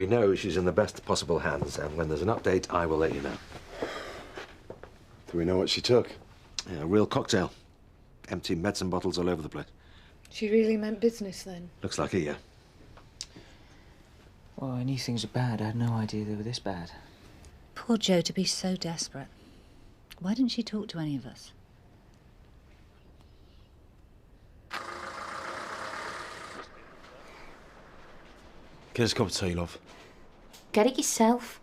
We know she's in the best possible hands, and when there's an update, I will let you know. Do we know what she took? Yeah, a real cocktail. Empty medicine bottles all over the place. She really meant business, then? Looks like it, yeah. Well, I knew things were bad. I had no idea they were this bad. Poor Jo to be so desperate. Why didn't she talk to any of us? Get us a cup of tea, love. Get it yourself.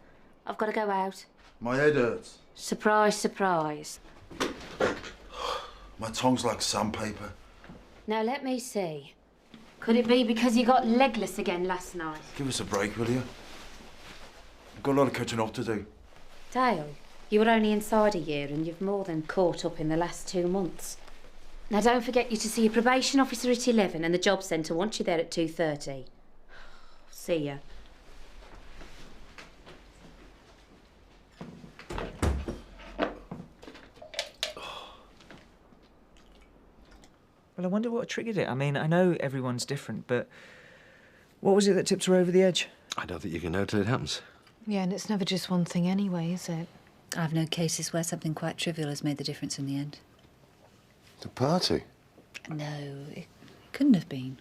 I've got to go out. My head hurts. Surprise, surprise. My tongue's like sandpaper. Now, let me see. Could it be because you got legless again last night? Give us a break, will you? I've got a lot of catching up to do. Dale, you were only inside a year and you've more than caught up in the last 2 months. Now, don't forget you're to see your probation officer at 11 and the job centre wants you there at 2:30. See ya. Well, I wonder what triggered it. I mean, I know everyone's different, but what was it that tipped her over the edge? I don't think you can know till it happens. Yeah, and it's never just one thing anyway, is it? I've known cases where something quite trivial has made the difference in the end. The party? No, it couldn't have been.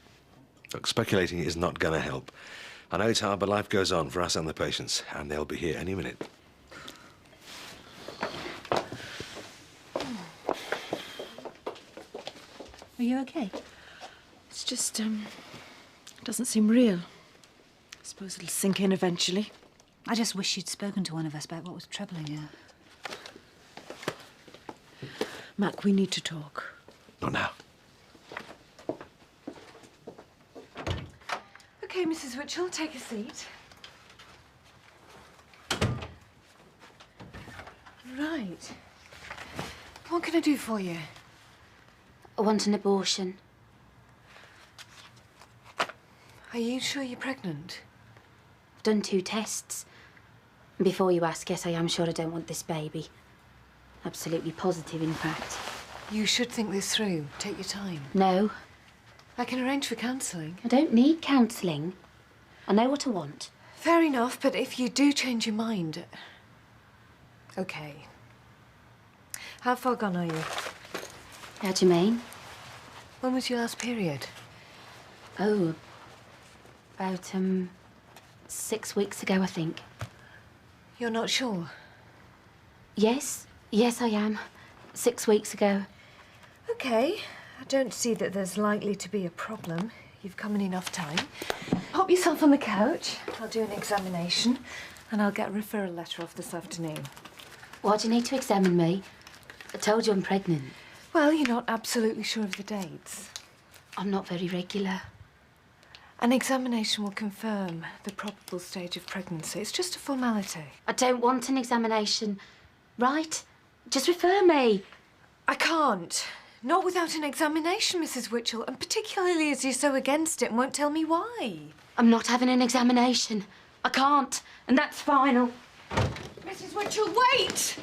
Look, speculating is not going to help. I know it's hard, but life goes on for us and the patients, and they'll be here any minute. Are you okay? It's just, doesn't seem real. I suppose it'll sink in eventually. I just wish she'd spoken to one of us about what was troubling her. Mac, we need to talk. Not now. OK, Mrs. Witchell, take a seat. Right. What can I do for you? I want an abortion. Are you sure you're pregnant? I've done 2 tests. And before you ask, yes, I am sure I don't want this baby. Absolutely positive, in fact. You should think this through. Take your time. No, I can arrange for counselling. I don't need counselling. I know what I want. Fair enough, but if you do change your mind... OK. How far gone are you? How do you mean? When was your last period? Oh, about, 6 weeks ago, I think. You're not sure? Yes, I am. 6 weeks ago. OK. I don't see that there's likely to be a problem. You've come in enough time. Pop yourself on the couch. I'll do an examination, and I'll get a referral letter off this afternoon. Why do you need to examine me? I told you I'm pregnant. Well, you're not absolutely sure of the dates. I'm not very regular. An examination will confirm the probable stage of pregnancy. It's just a formality. I don't want an examination. Right? Just refer me. I can't. Not without an examination, Mrs. Witchell, and particularly as you're so against it and won't tell me why. I'm not having an examination. I can't, and that's final. Mrs. Witchell, wait!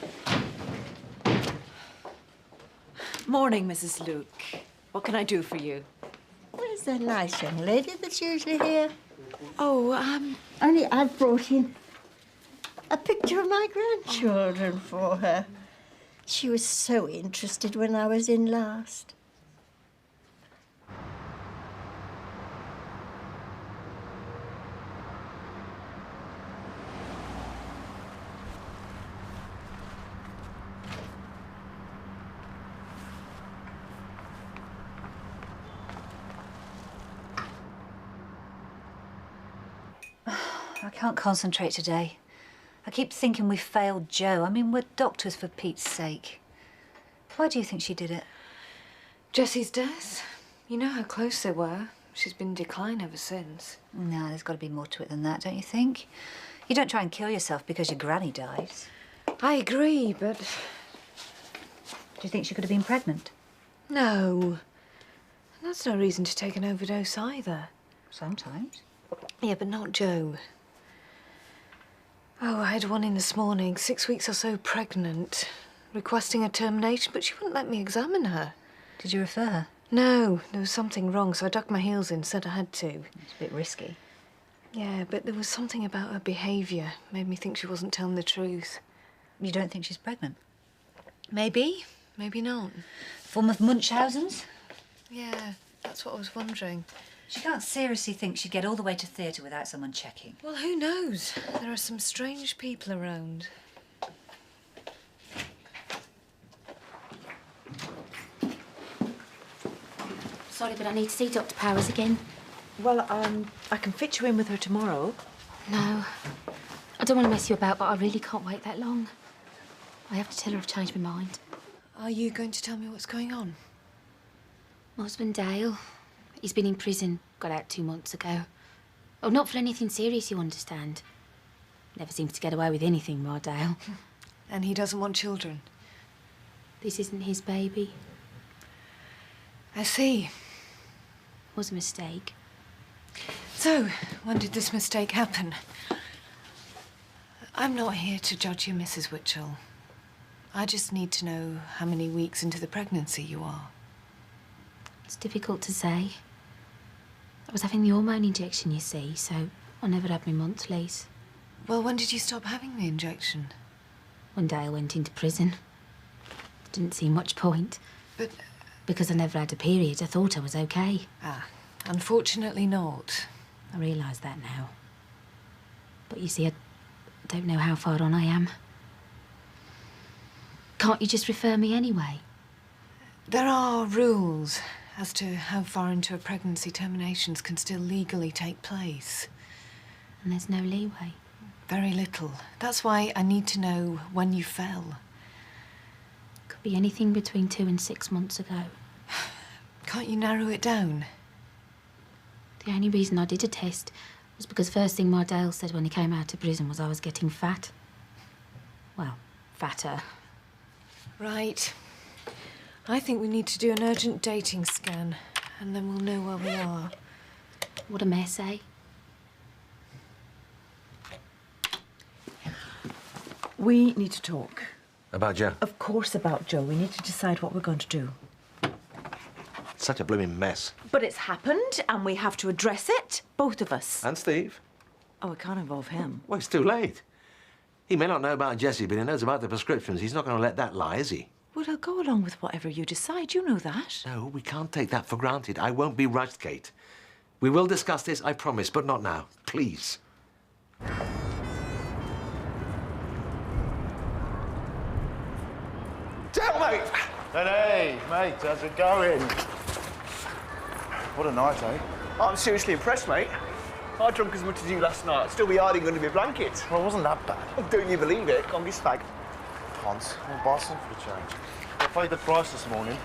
Morning, Mrs. Luke. What can I do for you? Where's that nice young lady that's usually here? Oh, Only I've brought in a picture of my grandchildren for her. She was so interested when I was in last. I can't concentrate today. I keep thinking we failed Jo. I mean, we're doctors for Pete's sake. Why do you think she did it? Jessie's death. You know how close they were. She's been in decline ever since. No, there's got to be more to it than that, don't you think? You don't try and kill yourself because your granny dies. I agree, but... Do you think she could have been pregnant? No. That's no reason to take an overdose either. Sometimes. Yeah, but not Jo. Oh, I had one in this morning, 6 weeks or so pregnant, requesting a termination, but she wouldn't let me examine her. Did you refer her? No, there was something wrong, so I dug my heels in, said I had to. It's a bit risky. Yeah, but there was something about her behaviour made me think she wasn't telling the truth. You don't think she's pregnant? Maybe, maybe not. Form of Munchausen's? Yeah, that's what I was wondering. She can't seriously think she'd get all the way to theatre without someone checking. Well, who knows? There are some strange people around. Sorry, but I need to see Dr. Powers again. Well, I can fit you in with her tomorrow. No. I don't want to mess you about, but I really can't wait that long. I have to tell her I've changed my mind. Are you going to tell me what's going on? My husband, Dale, he's been in prison, got out 2 months ago. Oh, not for anything serious, you understand. Never seems to get away with anything, my Dale. And he doesn't want children? This isn't his baby. I see. Was a mistake. So, when did this mistake happen? I'm not here to judge you, Mrs. Witchell. I just need to know how many weeks into the pregnancy you are. It's difficult to say. I was having the hormone injection, you see, so I never had my monthlies. Well, when did you stop having the injection? When Dale went into prison. Didn't see much point. But... Because I never had a period, I thought I was okay. Ah, unfortunately not. I realise that now. But you see, I don't know how far on I am. Can't you just refer me anyway? There are rules as to how far into a pregnancy terminations can still legally take place. And there's no leeway? Very little. That's why I need to know when you fell. Could be anything between 2 and 6 months ago. Can't you narrow it down? The only reason I did a test was because first thing my Dale said when he came out of prison was I was getting fat. Well, fatter. Right. I think we need to do an urgent dating scan, and then we'll know where we are. What a mess, eh? We need to talk. About Joe? Of course about Joe. We need to decide what we're going to do. Such a blooming mess. But it's happened, and we have to address it, both of us. And Steve? Oh, it can't involve him. Well, it's too late. He may not know about Jessie, but he knows about the prescriptions. He's not going to let that lie, is he? Well, I'll go along with whatever you decide. You know that. No, we can't take that for granted. I won't be rushed, Kate. We will discuss this, I promise, but not now. Please. Tell mate! Hey, mate, how's it going? What a night, eh? I'm seriously impressed, mate. I drunk as much as you last night. I'd still be hiding under my blanket. Well, it wasn't that bad. Oh, don't you believe it? Come this fag. Hans, I'm Boston for the change. I paid the price this morning.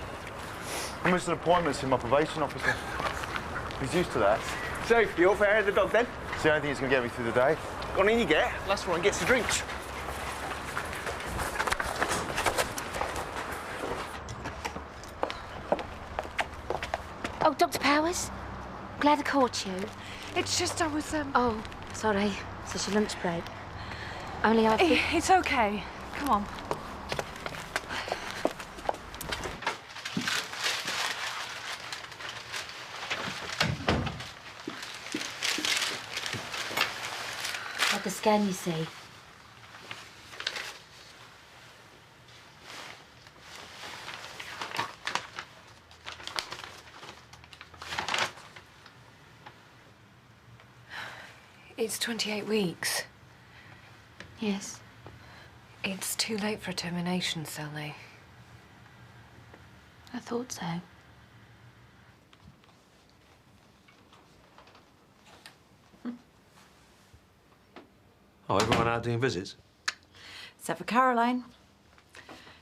I missed an appointment to see my probation officer. He's used to that. So, you're fair as a dog then? It's the only thing that's going to get me through the day. Go on in you get. Last one gets the drinks. Oh, Dr. Powers? Glad I caught you. It's just I was, Oh, sorry. It's just your lunch break. Only I've... It's okay. Come on. Like a scan, you see. It's 28 weeks. Yes. It's too late for a termination, Sally. I thought so. Oh, everyone out doing visits? Except for Caroline.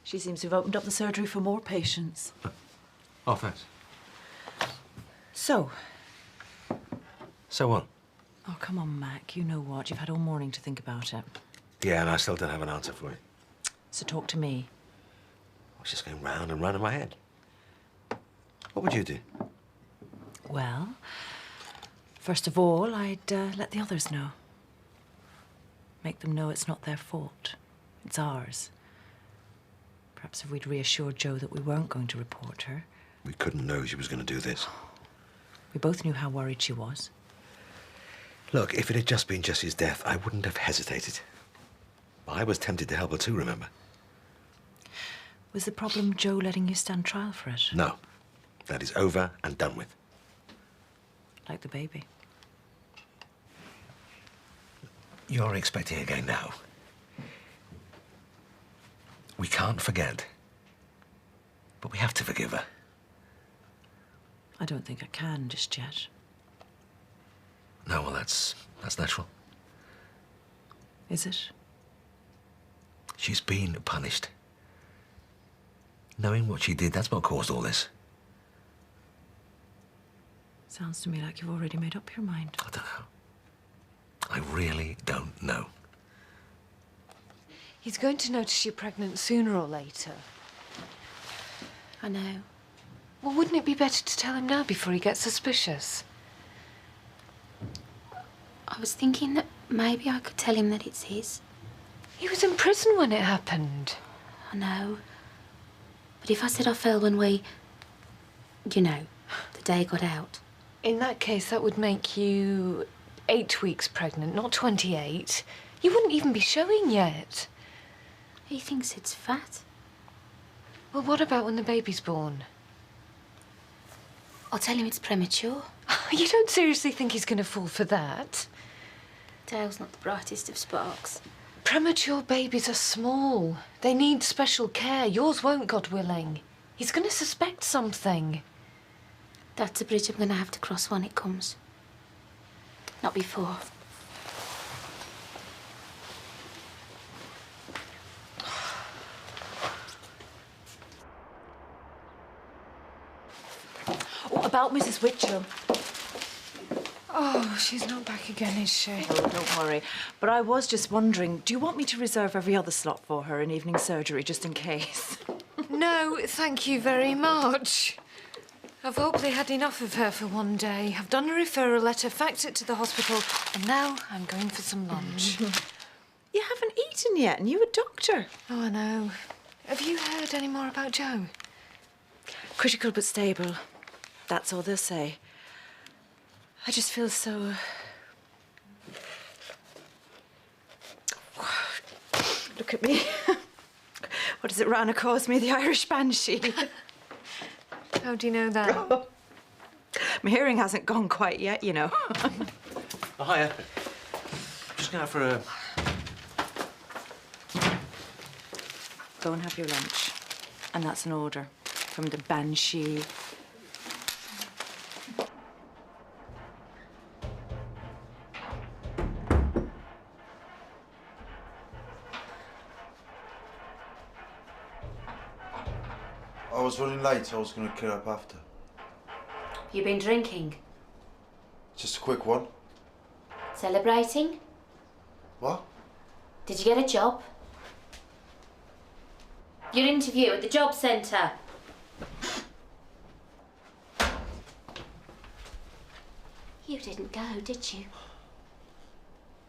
She seems to have opened up the surgery for more patients. Oh, thanks. So? So what? Oh, come on, Mac. You know what? You've had all morning to think about it. Yeah, and I still don't have an answer for you. So talk to me. I was just going round and round in my head. What would you do? Well, first of all, I'd let the others know. Make them know it's not their fault. It's ours. Perhaps if we'd reassured Jo that we weren't going to report her. We couldn't know she was going to do this. We both knew how worried she was. Look, if it had just been Jessie's death, I wouldn't have hesitated. I was tempted to help her too, remember? Was the problem Joe letting you stand trial for it? No. That is over and done with. Like the baby. You're expecting again now. We can't forget. But we have to forgive her. I don't think I can just yet. No, well, that's natural. Is it? She's been punished. Knowing what she did, that's what caused all this. Sounds to me like you've already made up your mind. I don't know. I really don't know. He's going to notice you're pregnant sooner or later. I know. Well, wouldn't it be better to tell him now before he gets suspicious? I was thinking that maybe I could tell him that it's his. He was in prison when it happened. I know. But if I said I fell when we... You know, the day he got out. In that case, that would make you 8 weeks pregnant, not 28. You wouldn't even be showing yet. He thinks it's fat. Well, what about when the baby's born? I'll tell him it's premature. You don't seriously think he's going to fall for that? Dale's not the brightest of sparks. Premature babies are small. They need special care. Yours won't, God willing. He's going to suspect something. That's a bridge I'm going to have to cross when it comes. Not before. Oh, about Mrs. Witcham. Oh, she's not back again, is she? Oh, don't worry. But I was just wondering, do you want me to reserve every other slot for her in evening surgery, just in case? No, thank you very much. I've hopefully had enough of her for one day. I've done a referral letter, faxed it to the hospital, and now I'm going for some lunch. You haven't eaten yet, and you a doctor. Oh, I know. Have you heard any more about Joe? Critical but stable. That's all they'll say. I just feel so... Look at me. What does it, Rana calls me? The Irish Banshee. How do you know that? My hearing hasn't gone quite yet, you know. Oh, hiya. Just going out for a... Go and have your lunch. And that's an order from the Banshee. I was running late, I was going to clear up after. You been drinking? Just a quick one. Celebrating? What? Did you get a job? Your interview at the job centre. You didn't go, did you?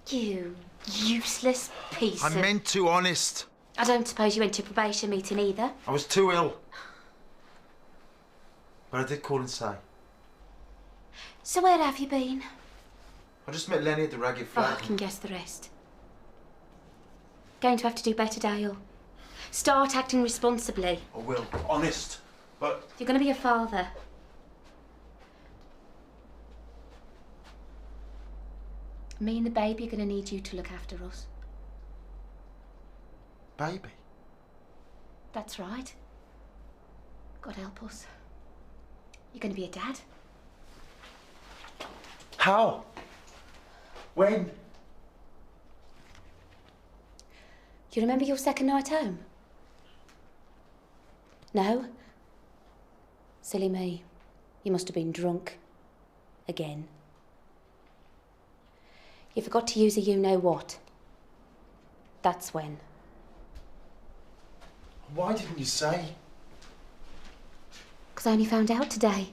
You useless piece I of... meant to, honest. I don't suppose you went to probation meeting either. I was too ill. But I did call and say. So where have you been? I just met Lenny at the Ragged Oh, Flag. I can guess the rest. Going to have to do better, Dale. Start acting responsibly. I will, honest. But You're going to be a father. Me and the baby are going to need you to look after us. baby. That's right. God help us. You're going to be a dad. How? When? Do you remember your second night home? No? Silly me. You must have been drunk. Again. You forgot to use a you-know-what. That's when. Why didn't you say? Because I only found out today.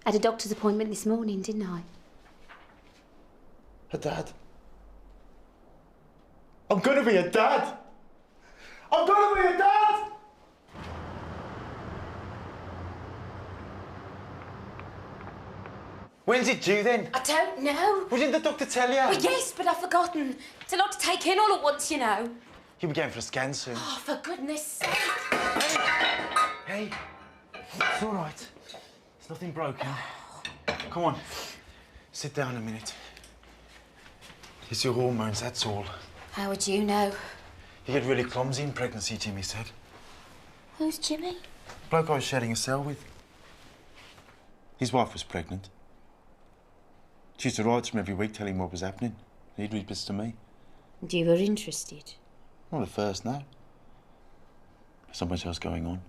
I had a doctor's appointment this morning, didn't I? A dad? I'm gonna be a dad! I'm gonna be a dad! When's it due then? I don't know. Well, didn't the doctor tell you? Well, yes, but I've forgotten. It's a lot to take in all at once, you know. You'll be going for a scan soon. Oh, for goodness sake. Hey, it's all right. There's nothing broken. Come on, sit down a minute. It's your hormones, that's all. How would you know? You get really clumsy in pregnancy, Jimmy said. Who's Jimmy? Bloke I was sharing a cell with. His wife was pregnant. She used to write to him every week telling him what was happening. He'd read bits to me. And you were interested? Not at first, no. There's so much else going on.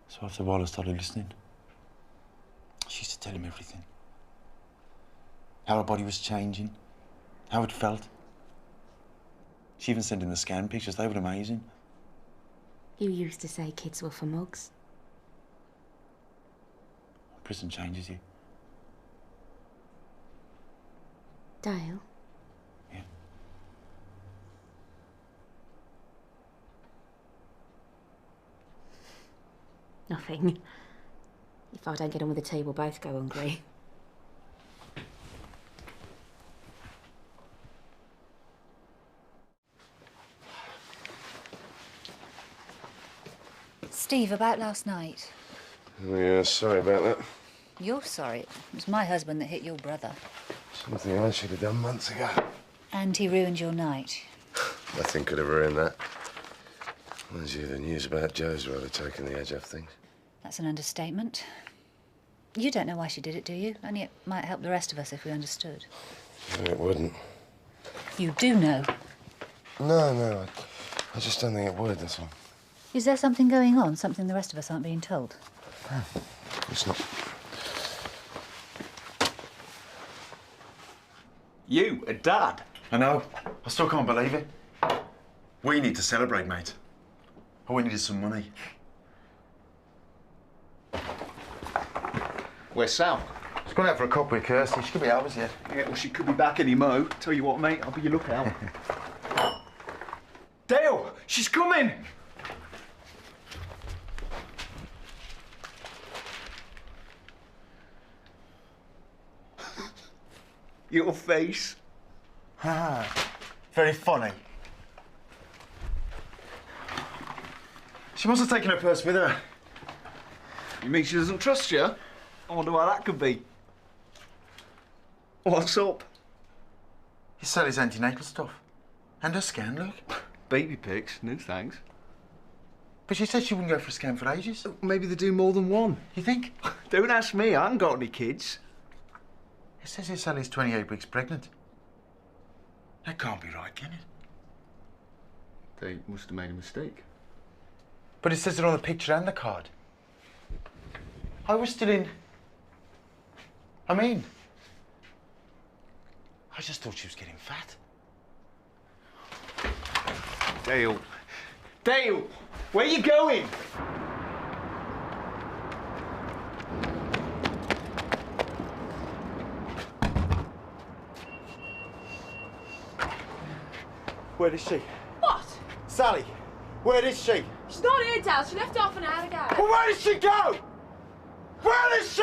So after a while I started listening. She used to tell him everything. How her body was changing, how it felt. She even sent him the scan pictures, they were amazing. You used to say kids were for mugs. Prison changes you. Dale? Yeah. Nothing. If I don't get on with the tea, we'll both go hungry. Steve, about last night. Oh, yeah, sorry about that. You're sorry. It was my husband that hit your brother. Something I should have done months ago. And he ruined your night. Nothing could have ruined that. Mind you, the news about Jo's rather taken the edge off things. That's an understatement. You don't know why she did it, do you? Only it might help the rest of us if we understood. No, it wouldn't. You do know. No, I just don't think it would, that's all. Is there something going on? Something the rest of us aren't being told? No, it's not. You, a dad? I know. I still can't believe it. We need to celebrate, mate. All we need is some money. Where's Sal? She's gone out for a cop with Kirsty. She could be hours yet. Yeah, well, she could be back any mo. Tell you what, mate, I'll be your lookout. Dale, she's coming! Your face. Very funny. She must have taken her purse with her. You mean she doesn't trust you? I wonder why that could be. What's up? You sell his antenatal stuff. And her scan, look. Baby pics, no thanks. But she said she wouldn't go for a scan for ages. Maybe they do more than one. You think? Don't ask me, I haven't got any kids. It says here Sally's 28 weeks pregnant. That can't be right, can it? They must have made a mistake. But it says it on the picture and the card. I was still in... I just thought she was getting fat. Dale. Dale! Where you going? Where is she? What? Sally, where is she? She's not here, Dal. She left half an hour ago. Well, where did she go? Where is she?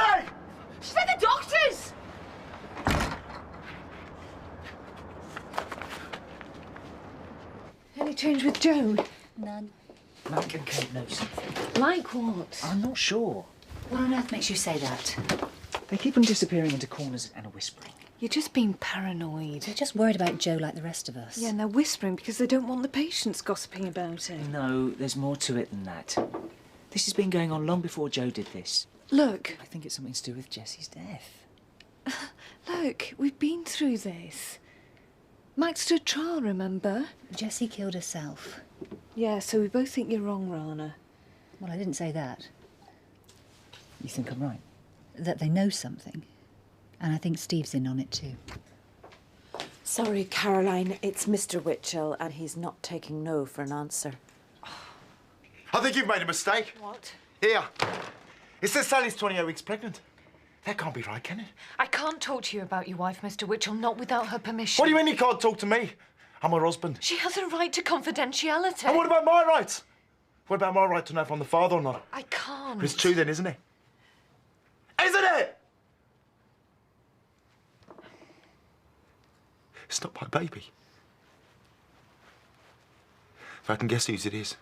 She's at the doctor's. Any change with Joe? None. Mac and Kate know something. Like what? I'm not sure. What on earth makes you say that? They keep on disappearing into corners and are whispering. You're just being paranoid. They're just worried about Joe like the rest of us. Yeah, and they're whispering because they don't want the patients gossiping about it. No, there's more to it than that. This has been going on long before Joe did this. Look, I think it's something to do with Jessie's death. look, we've been through this. Max stood trial, remember? Jessie killed herself. Yeah, so we both think you're wrong, Rana. Well, I didn't say that. You think I'm right? That they know something. And I think Steve's in on it too. Sorry, Caroline, it's Mr. Witchell, and he's not taking no for an answer. I think you've made a mistake. What? Here. It says Sally's 28 weeks pregnant. That can't be right, can it? I can't talk to you about your wife, Mr. Witchell, not without her permission. What do you mean you can't talk to me? I'm her husband. She has a right to confidentiality. And what about my rights? What about my right to know if I'm the father or not? I can't. But it's true then, isn't it? Isn't it? It's not my baby. If I can guess whose it is.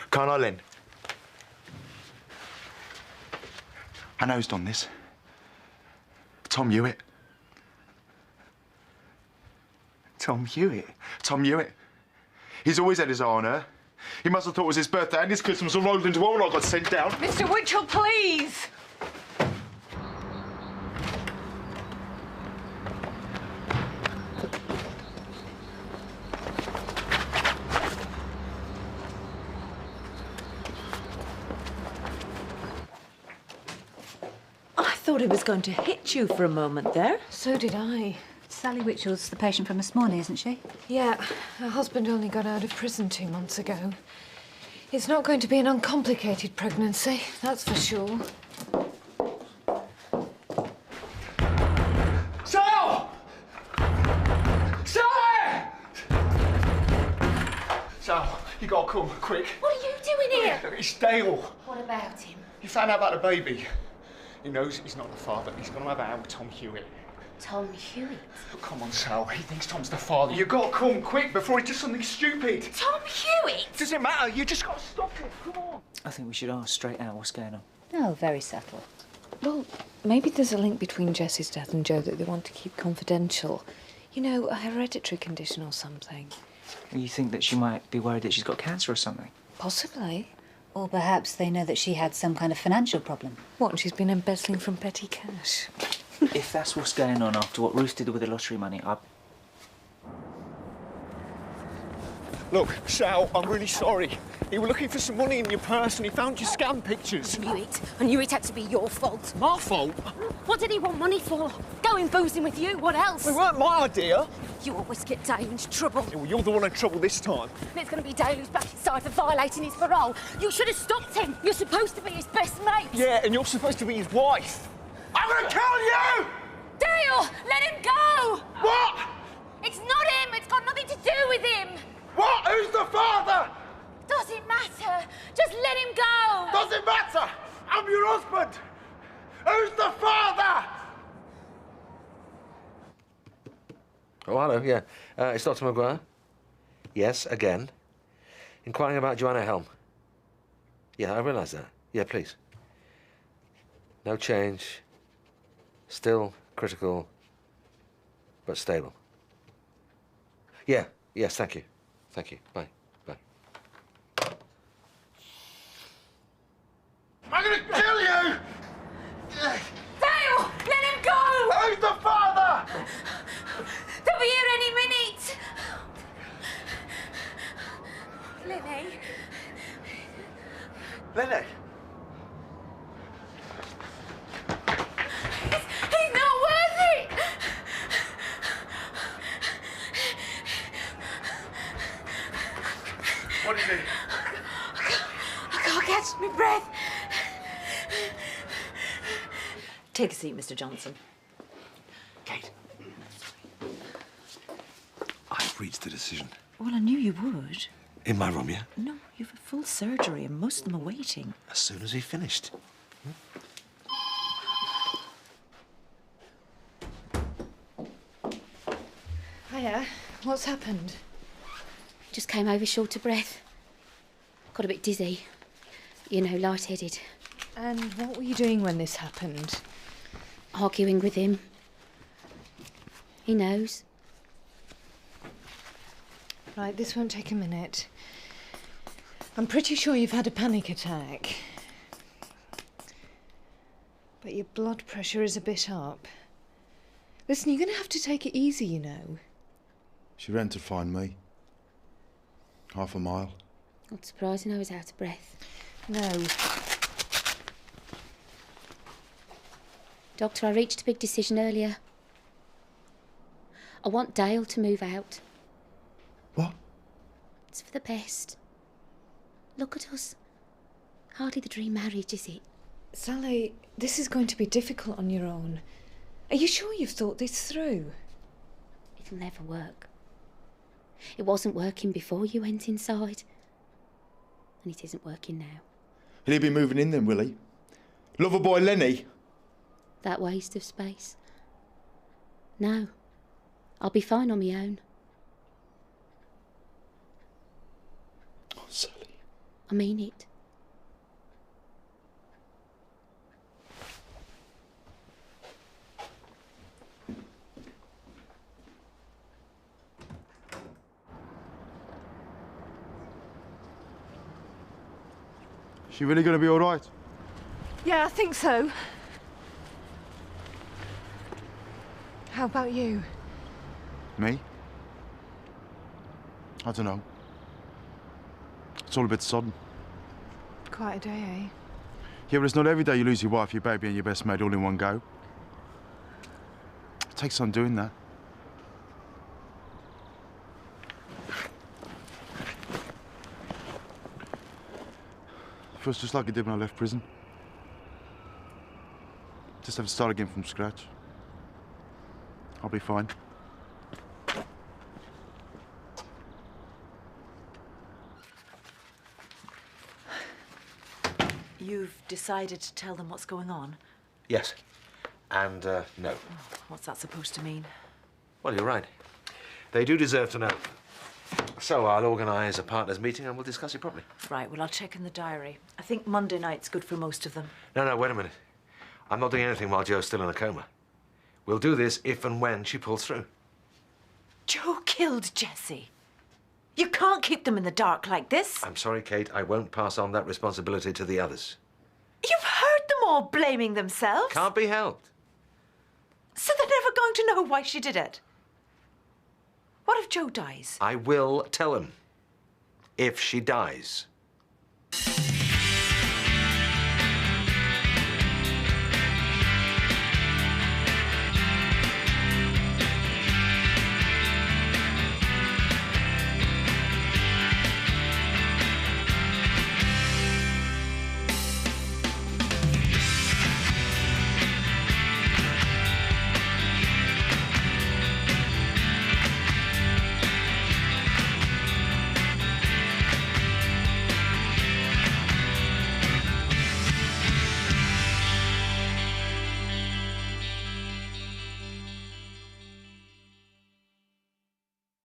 Can't I, Len? I know who's done this. Tom Hewitt. Tom Hewitt? Tom Hewitt. He's always had his eye on her. He must have thought it was his birthday and his Christmas all rolled into one when I got sent down. Mr. Witchell, please! I thought he was going to hit you for a moment there. So did I. Sally Witchell's the patient from this morning, isn't she? Yeah, her husband only got out of prison 2 months ago. It's not going to be an uncomplicated pregnancy, that's for sure. Sal! Sal! Sal, you gotta come, quick. What are you doing here? It's Dale. What about him? You found out about the baby. He knows he's not the father. He's gonna have it out with Tom Hewitt. Tom Hewitt? Come on, Sal. He thinks Tom's the father. You gotta come quick before he does something stupid. Tom Hewitt? Doesn't matter. You just gotta stop it. Come on. I think we should ask straight out what's going on. Oh, very subtle. Well, maybe there's a link between Jess's death and Joe that they want to keep confidential. You know, a hereditary condition or something. You think that she might be worried that she's got cancer or something? Possibly. Or perhaps they know that she had some kind of financial problem. What, and she's been embezzling from petty cash? If that's what's going on after what Ruth did with the lottery money, Look, Sal, I'm really sorry. He was looking for some money in your purse and he found your scam pictures. I knew it had to be your fault. My fault? What did he want money for? Going boozing with you, what else? It weren't my idea. You always get Dale into trouble. Yeah, well, you're the one in trouble this time. And it's going to be Dale who's back inside for violating his parole. You should have stopped him. You're supposed to be his best mate. Yeah, and you're supposed to be his wife. I'm gonna kill you! Dale, let him go! What? It's not him. It's got nothing to do with him. What? Who's the father? Doesn't matter. Just let him go. Doesn't matter. I'm your husband. Who's the father? Oh, hello, yeah. It's Dr. Maguire. Yes, again. Inquiring about Joanna Helm. Yeah, I realise that. Yeah, please. No change. Still critical, but stable. Yeah, yes, thank you. Thank you. Bye. Bye. I'm gonna kill you! Dale, let him go! Who's the father? They'll be here any minute. Lily. Lily. He's not worth it. What is it? I can't catch my breath. Take a seat, Mr. Johnson. Kate. I've reached a decision. Well, I knew you would. In my room, yeah? No, you've a full surgery and most of them are waiting. As soon as we finished. Hiya. What's happened? Just came over short of breath. Got a bit dizzy. You know, lightheaded. And what were you doing when this happened? Arguing with him. He knows. Right, this won't take a minute. I'm pretty sure you've had a panic attack. But your blood pressure is a bit up. Listen, you're going to have to take it easy, you know. She ran to find me. Half a mile. Not surprising I was out of breath. No. Doctor, I reached a big decision earlier. I want Dale to move out. What? It's for the best. Look at us. Hardly the dream marriage, is it? Sally, this is going to be difficult on your own. Are you sure you've thought this through? It'll never work. It wasn't working before you went inside. And it isn't working now. He'll be moving in then, will he? Lover boy Lenny. That waste of space. No. I'll be fine on my own. Oh, Sally. I mean it. Is she really going to be all right? Yeah, I think so. How about you? Me? I don't know. It's all a bit sudden. Quite a day, eh? Yeah, but it's not every day you lose your wife, your baby and your best mate all in one go. It takes some doing that. Feels just like it did when I left prison. Just have to start again from scratch. I'll be fine. You've decided to tell them what's going on? Yes. And, no. What's that supposed to mean? Well, you're right. They do deserve to know. So I'll organise a partners' meeting and we'll discuss it properly. Right, well, I'll check in the diary. I think Monday night's good for most of them. No, wait a minute. I'm not doing anything while Joe's still in a coma. We'll do this if and when she pulls through. Joe killed Jessie. You can't keep them in the dark like this. I'm sorry, Kate. I won't pass on that responsibility to the others. You've heard them all blaming themselves. Can't be helped. So they're never going to know why she did it. What if Joe dies? I will tell them. If she dies.